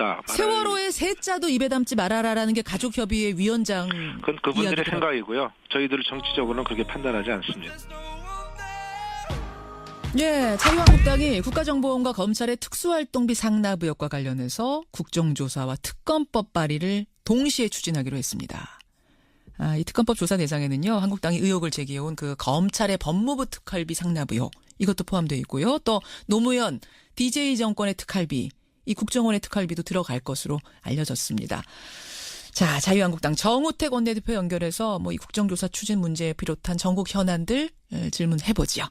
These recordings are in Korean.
없다. 세월호의 세자도 입에 담지 말아라라는 게 가족협의회 위원장 그건 그분들의 이야기더라고요. 생각이고요. 저희들은 정치적으로는 그렇게 판단하지 않습니다. 예, 자유한국당이 국가정보원과 검찰의 특수활동비 상납 의혹과 관련해서 국정조사와 특검법 발의를 동시에 추진하기로 했습니다. 이 특검법 조사 대상에는요, 한국당이 의혹을 제기해온 그 검찰의 법무부 특활비 상납 의혹, 이것도 포함되어 있고요. 또 노무현 DJ 정권의 특활비, 이 국정원의 특활비도 들어갈 것으로 알려졌습니다. 자, 자유한국당 정우택 원내대표 연결해서 이 국정조사 추진 문제에 비롯한 전국 현안들 질문해보죠.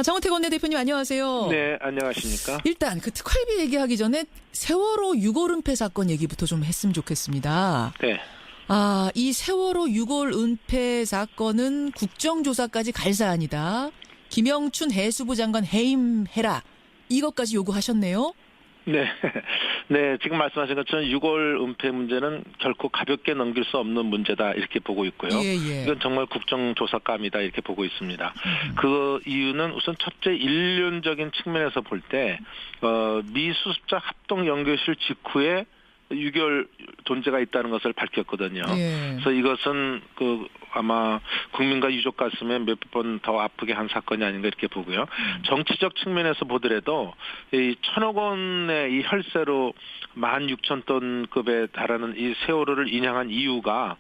정우택 원내대표님 안녕하세요. 네, 안녕하십니까. 일단 그 특활비 얘기하기 전에 세월호 6월 은폐 사건 얘기부터 좀 했으면 좋겠습니다. 네. 이 세월호 6월 은폐 사건은 국정조사까지 갈 사안이다. 김영춘 해수부 장관 해임해라. 이것까지 요구하셨네요. 네. 네, 지금 말씀하신 것처럼 6월 은폐 문제는 결코 가볍게 넘길 수 없는 문제다 이렇게 보고 있고요. 예. 이건 정말 국정조사감이다 이렇게 보고 있습니다. 그 이유는 우선 첫째 인륜적인 측면에서 볼 때 미수습자 합동 연결실 직후에 6.25 존재가 있다는 것을 밝혔거든요. 예. 그래서 이것은 아마 국민과 유족 가슴에 몇 번 더 아프게 한 사건이 아닌가 이렇게 보고요. 정치적 측면에서 보더라도 이 1,000억 원의 이 혈세로 16,000톤급에 달하는 이 세월호를 인양한 이유가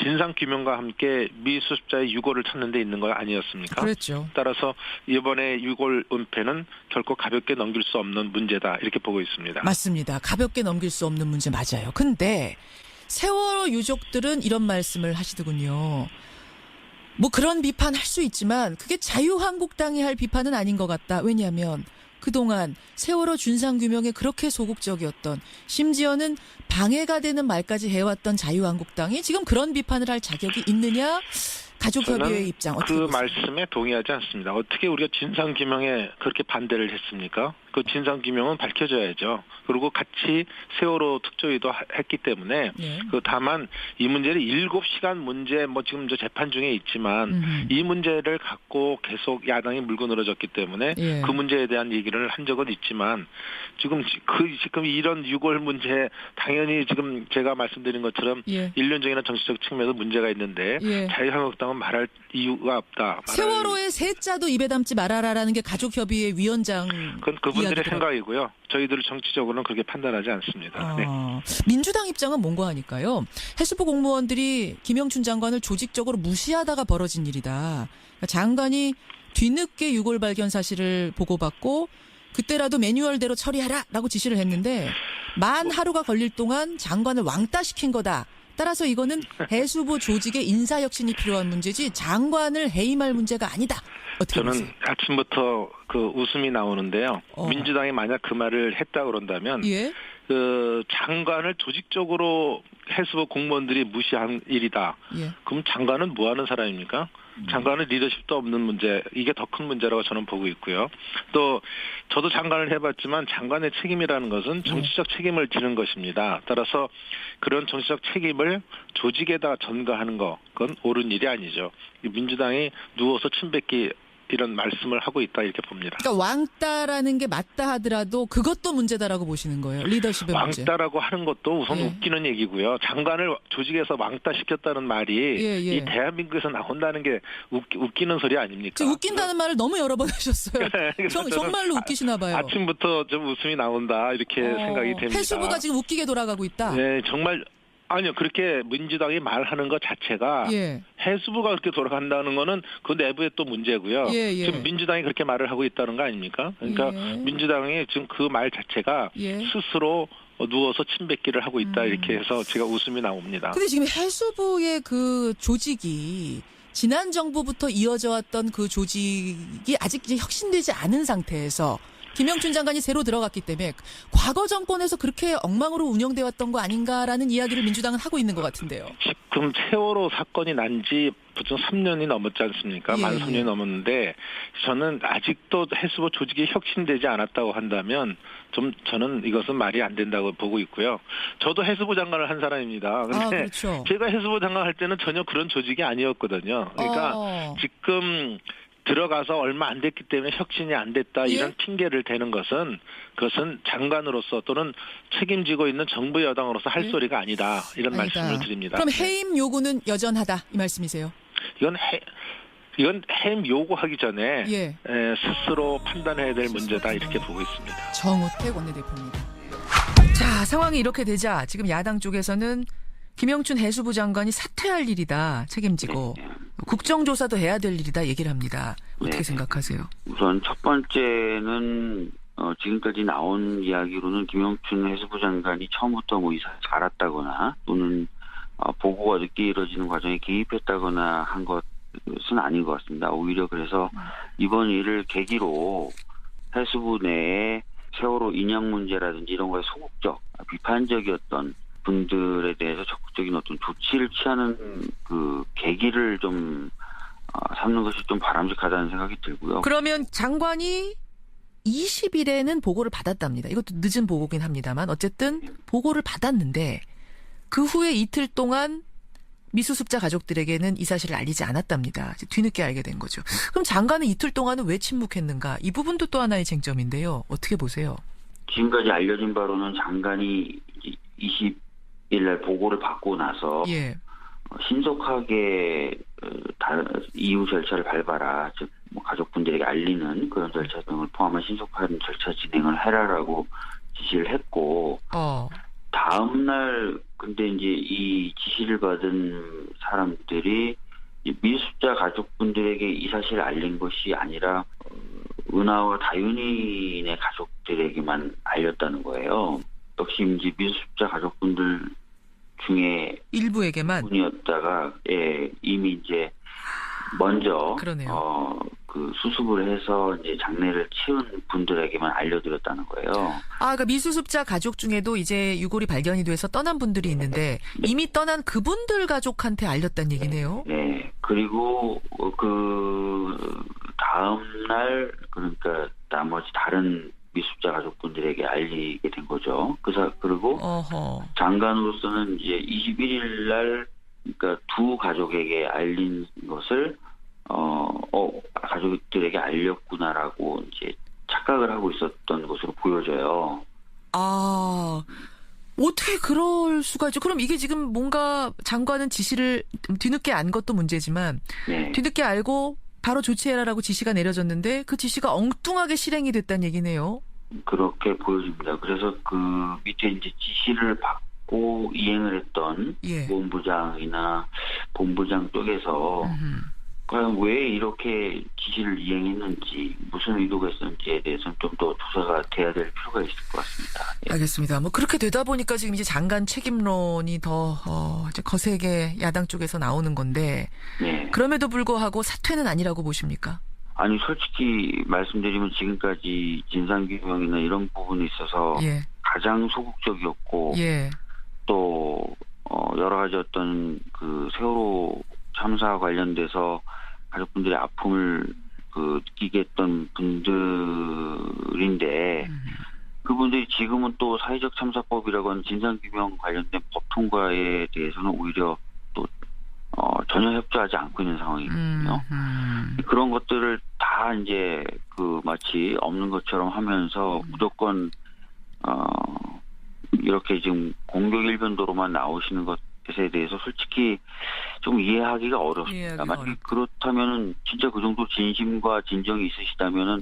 진상 규명과 함께 미수습자의 유골을 찾는 데 있는 거 아니었습니까? 그렇죠. 따라서 이번에 6월 은폐는 결코 가볍게 넘길 수 없는 문제다 이렇게 보고 있습니다. 맞습니다. 가볍게 넘길 수 없는 문제 맞아요. 근데 세월호 유족들은 이런 말씀을 하시더군요. 그런 비판할 수 있지만 그게 자유한국당이 할 비판은 아닌 것 같다. 왜냐하면 그동안 세월호 진상규명에 그렇게 소극적이었던, 심지어는 방해가 되는 말까지 해왔던 자유한국당이 지금 그런 비판을 할 자격이 있느냐? 가족협의회의 입장 어떻게 그 보세요? 말씀에 동의하지 않습니다. 어떻게 우리가 진상규명에 그렇게 반대를 했습니까? 그 진상규명은 밝혀져야죠. 그리고 같이 세월호 특조위도 했기 때문에 다만 이 문제를 7시간 문제 지금 재판 중에 있지만 이 문제를 갖고 계속 야당이 물고 늘어졌기 때문에 그 문제에 대한 얘기를 한 적은 있지만 지금 이런 6월 문제 당연히 지금 제가 말씀드린 것처럼 인륜적이나 정치적 측면에서 문제가 있는데 자유한국당은 말할 이유가 없다. 세월호의 세자도 입에 담지 말아라라는 게 가족협의회 위원장 그건 그분들의 이야기더라고요. 생각이고요. 저희들 정치적으로는 그렇게 판단하지 않습니다. 네. 민주당 입장은 뭔가 하니까요. 해수부 공무원들이 김영춘 장관을 조직적으로 무시하다가 벌어진 일이다. 그러니까 장관이 뒤늦게 유골 발견 사실을 보고받고 그때라도 매뉴얼대로 처리하라라고 지시를 했는데 만 하루가 걸릴 동안 장관을 왕따시킨 거다. 따라서 이거는 해수부 조직의 인사혁신이 필요한 문제지 장관을 해임할 문제가 아니다. 어떻게 저는 보세요? 아침부터 웃음이 나오는데요. 민주당이 만약 그 말을 했다 그런다면 장관을 조직적으로 해수부 공무원들이 무시한 일이다. 그럼 장관은 뭐 하는 사람입니까? 장관은 리더십도 없는 문제, 이게 더 큰 문제라고 저는 보고 있고요. 또 저도 장관을 해봤지만 장관의 책임이라는 것은 정치적 책임을 지는 것입니다. 따라서 그런 정치적 책임을 조직에다 전가하는 거, 그건 옳은 일이 아니죠. 민주당이 누워서 침 뱉기 이런 말씀을 하고 있다 이렇게 봅니다. 그러니까 왕따라는 게 맞다 하더라도 그것도 문제다라고 보시는 거예요. 리더십의 문제. 왕따라고 하는 것도 우선 웃기는 얘기고요. 장관을 조직에서 왕따시켰다는 말이 이 대한민국에서 나온다는 게 웃기는 소리 아닙니까? 지금 웃긴다는 말을 너무 여러 번 하셨어요. 정말로 웃기시나 봐요. 아침부터 좀 웃음이 나온다 이렇게 생각이 됩니다. 해수부가 지금 웃기게 돌아가고 있다. 네, 정말. 아니요. 그렇게 민주당이 말하는 것 자체가 해수부가 그렇게 돌아간다는 거는 그 내부에 또 문제고요. 지금 민주당이 그렇게 말을 하고 있다는 거 아닙니까? 그러니까 민주당이 지금 그 말 자체가 스스로 누워서 침뱉기를 하고 있다 이렇게 해서 제가 웃음이 나옵니다. 근데 지금 해수부의 그 조직이 지난 정부부터 이어져 왔던 그 조직이 아직 이제 혁신되지 않은 상태에서 김영춘 장관이 새로 들어갔기 때문에 과거 정권에서 그렇게 엉망으로 운영돼 왔던 거 아닌가라는 이야기를 민주당은 하고 있는 것 같은데요. 지금 세월호 사건이 난 지 보통 3년이 넘었지 않습니까? 만 3년이 넘었는데 저는 아직도 해수부 조직이 혁신되지 않았다고 한다면 저는 이것은 말이 안 된다고 보고 있고요. 저도 해수부 장관을 한 사람입니다. 그런데 그렇죠. 제가 해수부 장관 할 때는 전혀 그런 조직이 아니었거든요. 그러니까 지금 들어가서 얼마 안 됐기 때문에 혁신이 안 됐다 이런 핑계를 대는 것은 그것은 장관으로서 또는 책임지고 있는 정부 여당으로서 할 소리가 아니다 이런 말씀을 드립니다. 그럼 해임 요구는 여전하다 이 말씀이세요? 이건 해임 요구하기 전에 스스로 판단해야 될 문제다 이렇게 보고 있습니다. 정우택 원내대표입니다. 자, 상황이 이렇게 되자 지금 야당 쪽에서는 김영춘 해수부 장관이 사퇴할 일이다 책임지고 국정조사도 해야 될 일이다 얘기를 합니다. 어떻게 생각하세요? 우선 첫 번째는 지금까지 나온 이야기로는 김영춘 해수부 장관이 처음부터 뭐 이사를 알았다거나 또는 보고가 늦게 이루어지는 과정에 개입했다거나 한 것은 아닌 것 같습니다. 오히려 그래서 이번 일을 계기로 해수부 내에 세월호 인양 문제라든지 이런 거에 소극적, 비판적이었던 분들에 대해서 적극적인 어떤 조치를 취하는 그 계기를 좀 삼는 것이 좀 바람직하다는 생각이 들고요. 그러면 장관이 20일에는 보고를 받았답니다. 이것도 늦은 보고긴 합니다만 어쨌든 보고를 받았는데 그 후에 이틀 동안 미수습자 가족들에게는 이 사실을 알리지 않았답니다. 뒤늦게 알게 된 거죠. 그럼 장관은 이틀 동안은 왜 침묵했는가? 이 부분도 또 하나의 쟁점인데요. 어떻게 보세요? 지금까지 알려진 바로는 장관이 20일 날 보고를 받고 나서 신속하게 이후 절차를 밟아라. 즉 뭐 가족분들에게 알리는 그런 절차 등을 포함한 신속한 절차 진행을 해라라고 지시를 했고 다음 날 근데 이제 이 지시를 받은 사람들이 미수습자 가족분들에게 이 사실을 알린 것이 아니라 은하와 다윤이네 가족들에게만 알렸다는 거예요. 역시 이제 미수습자 가족분들 중에 일부에게만 분이었다가 이미 이제 먼저 그 수습을 해서 이제 장례를 치른 분들에게만 알려드렸다는 거예요. 그러니까 미수습자 가족 중에도 이제 유골이 발견이 돼서 떠난 분들이 있는데 이미 떠난 그분들 가족한테 알렸다는 얘기네요. 네. 그리고 그 다음 날 그러니까 나머지 다른 미수습자 가족분들에게 알리게 된 거죠. 그리고 장관으로서는 이제 21일 날 그러니까 두 가족에게 알린 것을 가족들에게 알렸구나라고 이제 착각을 하고 있었던 것으로 보여져요. 어떻게 그럴 수가 있죠? 그럼 이게 지금 뭔가 장관은 지시를 뒤늦게 안 것도 문제지만 뒤늦게 알고 바로 조치해라라고 지시가 내려졌는데 그 지시가 엉뚱하게 실행이 됐다는 얘기네요. 그렇게 보여집니다. 그래서 그 밑에 이제 지시를 받고 이행을 했던 본부장이나 본부장 쪽에서 과연 왜 이렇게 지시를 이행했는지 무슨 의도가 있었는지에 대해서는 좀 더 조사가 돼야 될 필요가 있을 것 같습니다. 알겠습니다. 뭐 그렇게 되다 보니까 지금 이제 장관 책임론이 더 이제 거세게 야당 쪽에서 나오는 건데 그럼에도 불구하고 사퇴는 아니라고 보십니까? 아니 솔직히 말씀드리면 지금까지 진상규명이나 이런 부분에 있어서 가장 소극적이었고 또 여러 가지 어떤 그 세월호 참사와 관련돼서 가족분들의 아픔을 느끼게 했던 분들인데 그분들이 지금은 또 사회적 참사법이라고 하는 진상규명 관련된 법 통과에 대해서는 오히려 또 전혀 협조하지 않고 있는 상황이거든요. 그런 것들을 다 이제 마치 없는 것처럼 하면서 무조건 이렇게 지금 공격 일변도로만 나오시는 것에 대해서 솔직히 좀 이해하기가 어렵습니다. 만약 그렇다면은 진짜 그 정도 진심과 진정이 있으시다면은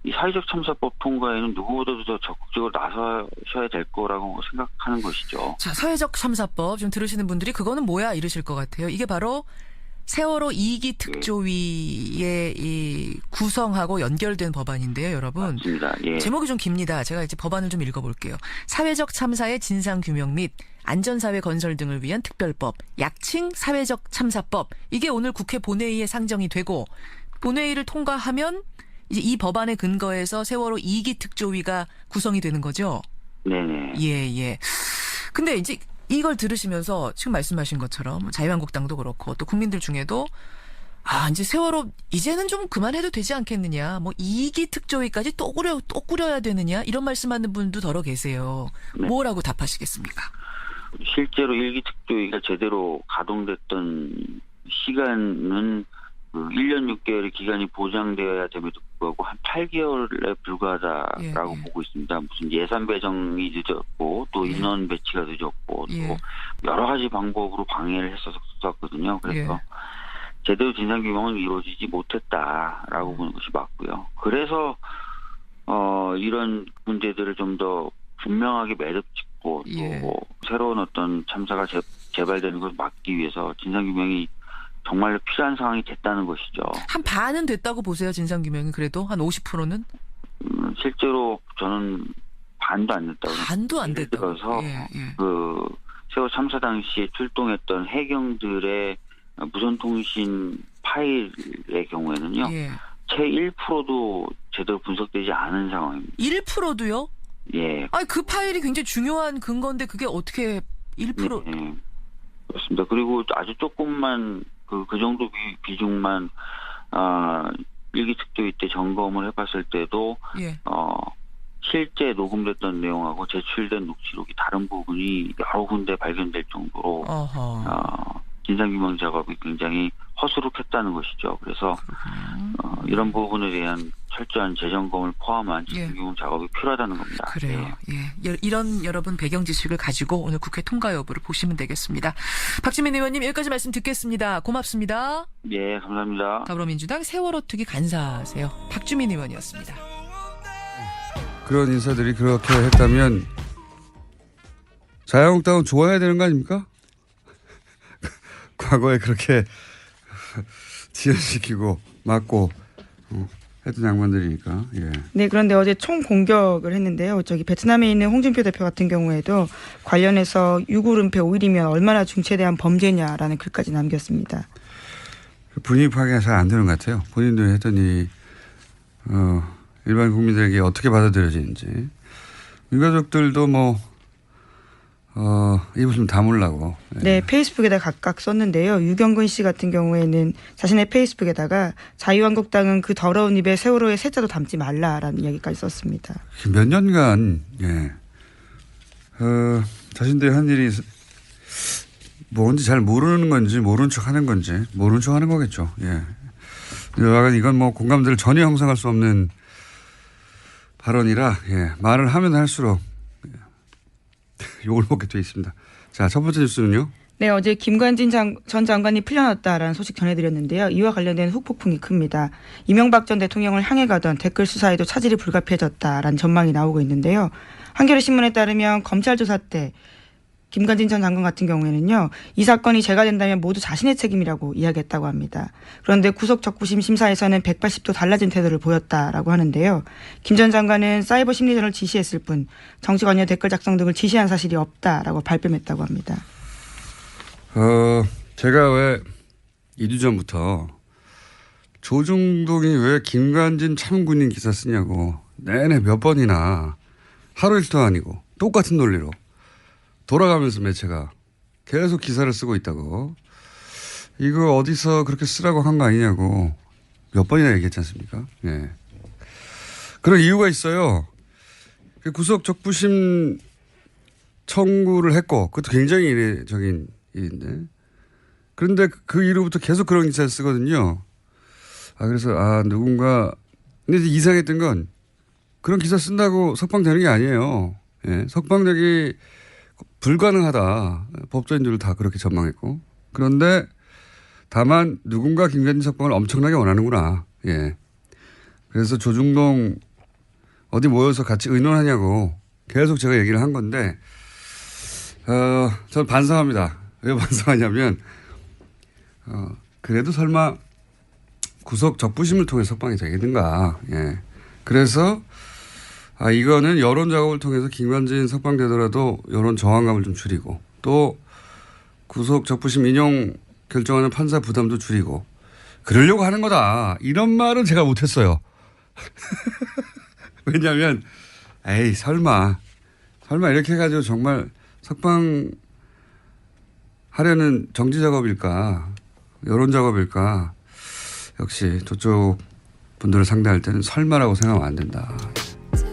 이 사회적 참사법 통과에는 누구보다도 더 적극적으로 나서셔야 될 거라고 생각하는 것이죠. 자, 사회적 참사법 좀 들으시는 분들이 그거는 뭐야 이러실 것 같아요. 이게 바로 세월호 2기 특조위의 이 구성하고 연결된 법안인데요, 여러분. 맞습니다. 제목이 좀 깁니다. 제가 이제 법안을 좀 읽어볼게요. 사회적 참사의 진상규명 및 안전사회 건설 등을 위한 특별법, 약칭 사회적 참사법. 이게 오늘 국회 본회의에 상정이 되고 본회의를 통과하면 이제 이 법안에 근거해서 세월호 2기 특조위가 구성이 되는 거죠? 네네. 근데 이제 이걸 들으시면서 지금 말씀하신 것처럼 자유한국당도 그렇고 또 국민들 중에도 이제 세월호 이제는 좀 그만해도 되지 않겠느냐. 뭐 2기 특조위까지 또 꾸려야 되느냐. 이런 말씀하는 분도 더러 계세요. 뭐라고 답하시겠습니까? 실제로 1기 특조위가 제대로 가동됐던 시간은 그 1년 6개월의 기간이 보장되어야 됨에도 불구하고 한 8개월에 불과하다라고 보고 있습니다. 무슨 예산 배정이 늦었고 또 인원 배치가 늦었고 또 여러 가지 방법으로 방해를 했었거든요. 그래서 제대로 진상규명은 이루어지지 못했다라고 보는 것이 맞고요. 그래서 이런 문제들을 좀 더 분명하게 매듭짓고 또 새로운 어떤 참사가 재발되는 것을 막기 위해서 진상규명이 정말로 필요한 상황이 됐다는 것이죠. 한 반은 됐다고 보세요, 진상규명이 그래도? 한 50%는? 실제로 저는 반도 안 됐다고. 반도 안 됐다고. 그래서 그 세월 참사 당시에 출동했던 해경들의 무선통신 파일의 경우에는요. 채 1%도 제대로 분석되지 않은 상황입니다. 1%도요? 예. 아니, 그 파일이 굉장히 중요한 근거인데 그게 어떻게 1%? 네, 그렇습니다. 그리고 아주 조금만 그 정도 비중만 일기 특조위 때 점검을 해봤을 때도 실제 녹음됐던 내용하고 제출된 녹취록이 다른 부분이 여러 군데 발견될 정도로 진상규명 작업이 굉장히 허술했다는 것이죠. 그래서 이런 부분에 대한 철저한 재점검을 포함한 진상규명 작업이 필요하다는 겁니다. 그래요. 이런 여러분 배경 지식을 가지고 오늘 국회 통과 여부를 보시면 되겠습니다. 박주민 의원님 여기까지 말씀 듣겠습니다. 고맙습니다. 예, 감사합니다. 더불어민주당 세월호 특위 간사세요. 박주민 의원이었습니다. 그런 인사들이 그렇게 했다면 자유한국당은 좋아야 되는 거 아닙니까? 과거에 그렇게 지연시키고 막고 했던 양반들이니까. 네, 그런데 어제 총 공격을 했는데요. 베트남에 있는 홍준표 대표 같은 경우에도 관련해서 유골은폐 5일이면 얼마나 중체대한 범죄냐라는 글까지 남겼습니다. 분위기 파악이 잘 안 되는 것 같아요. 본인들이 했던 일이 일반 국민들에게 어떻게 받아들여지는지. 유가족들도 입을 좀 다물라고. 네, 페이스북에다 각각 썼는데요. 유경근 씨 같은 경우에는 자신의 페이스북에다가 자유한국당은 그 더러운 입에 세월호의 세자도 담지 말라라는 이야기까지 썼습니다. 몇 년간 자신들이 한 일이 뭔지 잘 모르는 건지 모르는 척 하는 건지 모르는 척 하는 거겠죠. 이건 공감대를 전혀 형성할 수 없는 발언이라 말을 하면 할수록 욕을 먹게 돼 있습니다. 자, 첫 번째 뉴스는요. 네, 어제 김관진 전 장관이 풀려났다라는 소식 전해드렸는데요. 이와 관련된 후폭풍이 큽니다. 이명박 전 대통령을 향해 가던 댓글 수사에도 차질이 불가피해졌다라는 전망이 나오고 있는데요. 한겨레신문에 따르면 검찰 조사 때 김관진 전 장관 같은 경우에는요. 이 사건이 제가 된다면 모두 자신의 책임이라고 이야기했다고 합니다. 그런데 구속 적부심 심사에서는 180도 달라진 태도를 보였다라고 하는데요. 김 전 장관은 사이버 심리전을 지시했을 뿐 정치관여 댓글 작성 등을 지시한 사실이 없다라고 발뺌했다고 합니다. 제가 왜 2주 전부터 조중동이 왜 김관진 참군인 기사 쓰냐고 내내 몇 번이나 하루 이틀도 아니고 똑같은 논리로 돌아가면서 매체가 계속 기사를 쓰고 있다고. 이거 어디서 그렇게 쓰라고 한 거 아니냐고 몇 번이나 얘기했지 않습니까? 그런 이유가 있어요. 구속 적부심 청구를 했고 그것도 굉장히 이례적인 일인데. 그런데 그 이후부터 계속 그런 기사를 쓰거든요. 그래서 누군가 근데 이상했던 건 그런 기사 쓴다고 석방되는 게 아니에요. 석방되기 불가능하다. 법조인들도 다 그렇게 전망했고. 그런데 다만 누군가 김관진 석방을 엄청나게 원하는구나. 그래서 조중동 어디 모여서 같이 의논하냐고 계속 제가 얘기를 한 건데 저는 반성합니다. 왜 반성하냐면 그래도 설마 구속 적부심을 통해 석방이 되겠는가. 그래서 이거는 여론 작업을 통해서 김관진 석방되더라도 여론 저항감을 좀 줄이고 또 구속 적부심 인용 결정하는 판사 부담도 줄이고 그러려고 하는 거다. 이런 말은 제가 못했어요. 왜냐하면 설마 이렇게 해가지고 정말 석방하려는 정치 작업일까 여론 작업일까. 역시 저쪽 분들을 상대할 때는 설마라고 생각하면 안 된다.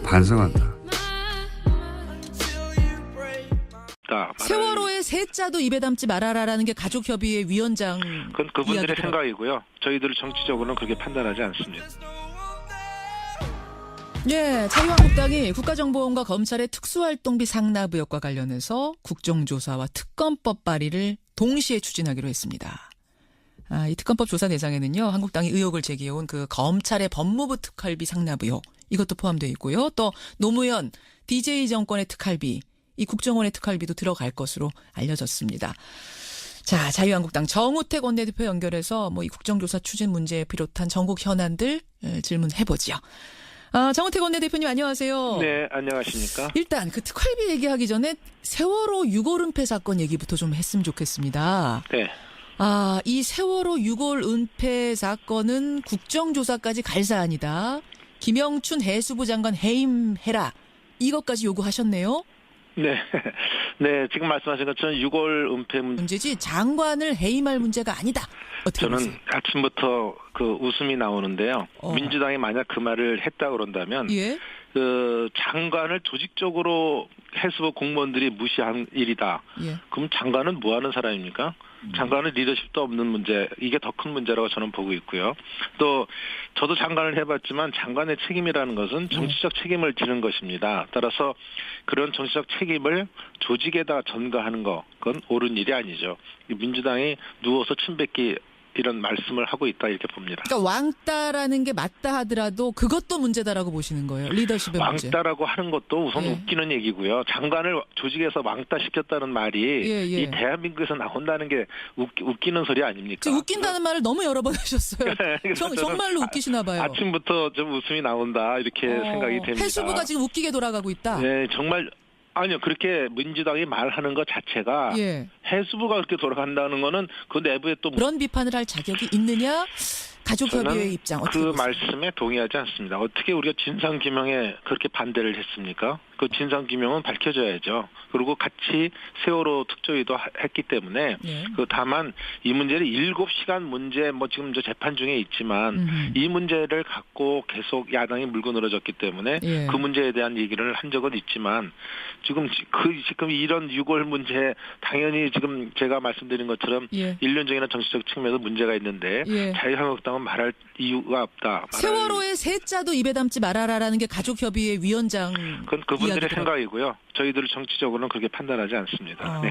반성한다. 없다. 세월호의 세자도 입에 담지 말아라라는 게 가족협의회 위원장. 그건 그분들의 생각이고요. 저희들 정치적으로는 그렇게 판단하지 않습니다. 예, 자유한국당이 국가정보원과 검찰의 특수활동비 상납 의혹과 관련해서 국정조사와 특검법 발의를 동시에 추진하기로 했습니다. 이 특검법 조사 대상에는요, 한국당이 의혹을 제기해온 그 검찰의 법무부 특활비 상납 의혹, 이것도 포함되어 있고요. 또 노무현 DJ 정권의 특활비, 이 국정원의 특활비도 들어갈 것으로 알려졌습니다. 자, 자유한국당 정우택 원내대표 연결해서 이 국정조사 추진 문제에 비롯한 전국 현안들 질문해보죠. 정우택 원내대표님 안녕하세요. 네, 안녕하십니까. 일단 그 특활비 얘기하기 전에 세월호 6월 은폐 사건 얘기부터 좀 했으면 좋겠습니다. 네. 이 세월호 6월 은폐 사건은 국정조사까지 갈 사안이다. 김영춘 해수부 장관 해임해라. 이것까지 요구하셨네요. 네. 네, 지금 말씀하신 것처럼 6월 은폐 문제지 장관을 해임할 문제가 아니다. 어떻게 저는 보세요? 아침부터 그 웃음이 나오는데요. 민주당이 만약 그 말을 했다 그런다면 예? 그 장관을 조직적으로 해수부 공무원들이 무시한 일이다. 예. 그럼 장관은 뭐 하는 사람입니까? 장관은 리더십도 없는 문제, 이게 더 큰 문제라고 저는 보고 있고요. 또 저도 장관을 해봤지만 장관의 책임이라는 것은 정치적 책임을 지는 것입니다. 따라서 그런 정치적 책임을 조직에다 전가하는 거, 그건 옳은 일이 아니죠. 민주당이 누워서 침 뱉기 이런 말씀을 하고 있다 이렇게 봅니다. 그러니까 왕따라는 게 맞다 하더라도 그것도 문제다라고 보시는 거예요. 리더십의 문제. 왕따라고 하는 것도 우선 웃기는 얘기고요. 장관을 조직에서 왕따시켰다는 말이 이 대한민국에서 나온다는 게 웃기는 소리 아닙니까? 지금 웃긴다는 말을 너무 여러 번 하셨어요. 정말로 웃기시나 봐요. 아침부터 좀 웃음이 나온다 이렇게 생각이 됩니다. 해수부가 지금 웃기게 돌아가고 있다. 네, 정말. 아니요. 그렇게 민주당이 말하는 것 자체가 해수부가 그렇게 돌아간다는 거는 그 내부에 또 그런 비판을 할 자격이 있느냐? 가족협의회의 입장 어떻게 그 보세요? 말씀에 동의하지 않습니다. 어떻게 우리가 진상규명에 그렇게 반대를 했습니까? 그 진상규명은 밝혀져야죠. 그리고 같이 세월호 특조위도 했기 때문에 그 다만 이 문제를 7시간 문제 지금 저 재판 중에 있지만 이 문제를 갖고 계속 야당이 물고 늘어졌기 때문에 그 문제에 대한 얘기를 한 적은 있지만 지금 이런 6월 문제 당연히 지금 제가 말씀드린 것처럼 일륜적이나 정치적 측면에서 문제가 있는데 자유한국당은 말할 이유가 없다. 세월호의 세자도 입에 담지 말아라라는 게 가족협의회 위원장. 그건 그분들의 생각이고요. 저희들 정치적으로는 그렇게 판단하지 않습니다. 네.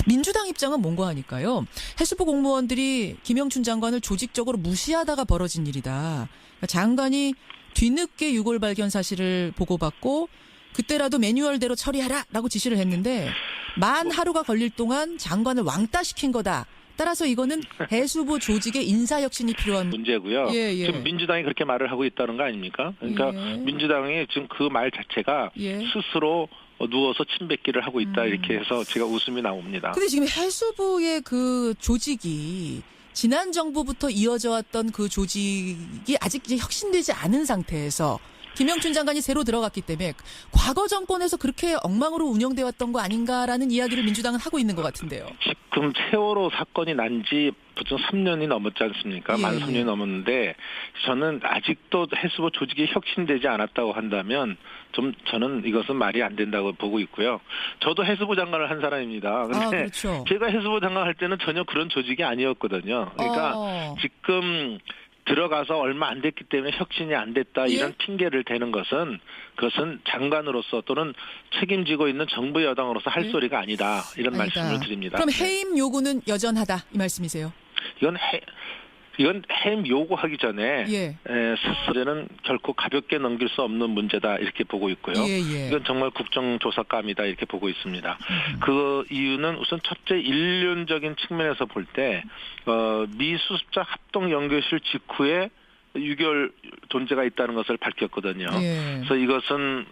민주당 입장은 뭔가 하니까요. 해수부 공무원들이 김영춘 장관을 조직적으로 무시하다가 벌어진 일이다. 그러니까 장관이 뒤늦게 6월 발견 사실을 보고받고 그때라도 매뉴얼대로 처리하라라고 지시를 했는데 만 하루가 걸릴 동안 장관을 왕따시킨 거다. 따라서 이거는 해수부 조직의 인사혁신이 필요한 문제고요. 지금 민주당이 그렇게 말을 하고 있다는 거 아닙니까? 그러니까 민주당이 지금 그 말 자체가 스스로 누워서 침뱉기를 하고 있다 이렇게 해서 제가 웃음이 나옵니다. 근데 지금 해수부의 그 조직이 지난 정부부터 이어져 왔던 그 조직이 아직 이제 혁신되지 않은 상태에서 김영춘 장관이 새로 들어갔기 때문에 과거 정권에서 그렇게 엉망으로 운영돼 왔던 거 아닌가라는 이야기를 민주당은 하고 있는 것 같은데요. 지금 세월호 사건이 난 지 보통 3년이 넘었지 않습니까? 만 3년이 넘었는데 저는 아직도 해수부 조직이 혁신되지 않았다고 한다면 좀 저는 이것은 말이 안 된다고 보고 있고요. 저도 해수부 장관을 한 사람입니다. 근데 그렇죠. 제가 해수부 장관 할 때는 전혀 그런 조직이 아니었거든요. 그러니까 지금 들어가서 얼마 안 됐기 때문에 혁신이 안 됐다 이런 핑계를 대는 것은 그것은 장관으로서 또는 책임지고 있는 정부 여당으로서 할 소리가 아니다 이런 말씀을 드립니다. 그럼 해임 요구는 여전하다 이 말씀이세요? 이건 해임 요구하기 전에 스스로는 결코 가볍게 넘길 수 없는 문제다 이렇게 보고 있고요. 이건 정말 국정조사감이다 이렇게 보고 있습니다. 그 이유는 우선 첫째 인륜적인 측면에서 볼 때 미수습자 합동연구실 직후에 6개월 존재가 있다는 것을 밝혔거든요. 그래서 이것은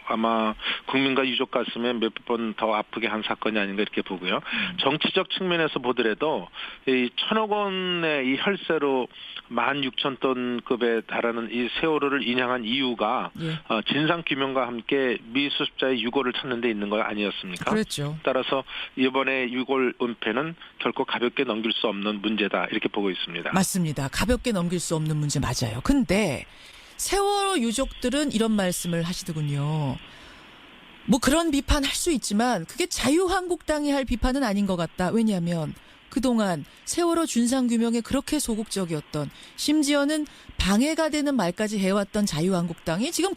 아마 국민과 유족 가슴에 몇 번 더 아프게 한 사건이 아닌가 이렇게 보고요. 정치적 측면에서 보더라도 이 1,000억 원의 이 혈세로 16,000톤급에 달하는 이 세월호를 인양한 이유가 진상 규명과 함께 미수습자의 유골을 찾는 데 있는 거 아니었습니까? 그렇죠. 따라서 이번에 유골 은폐는 결코 가볍게 넘길 수 없는 문제다 이렇게 보고 있습니다. 맞습니다. 가볍게 넘길 수 없는 문제 맞아요. 근데 세월호 유족들은 이런 말씀을 하시더군요. 뭐 그런 비판 할 수 있지만 그게 자유한국당이 할 비판은 아닌 것 같다. 왜냐하면 그동안 세월호 진상규명에 그렇게 소극적이었던, 심지어는 방해가 되는 말까지 해왔던 자유한국당이 지금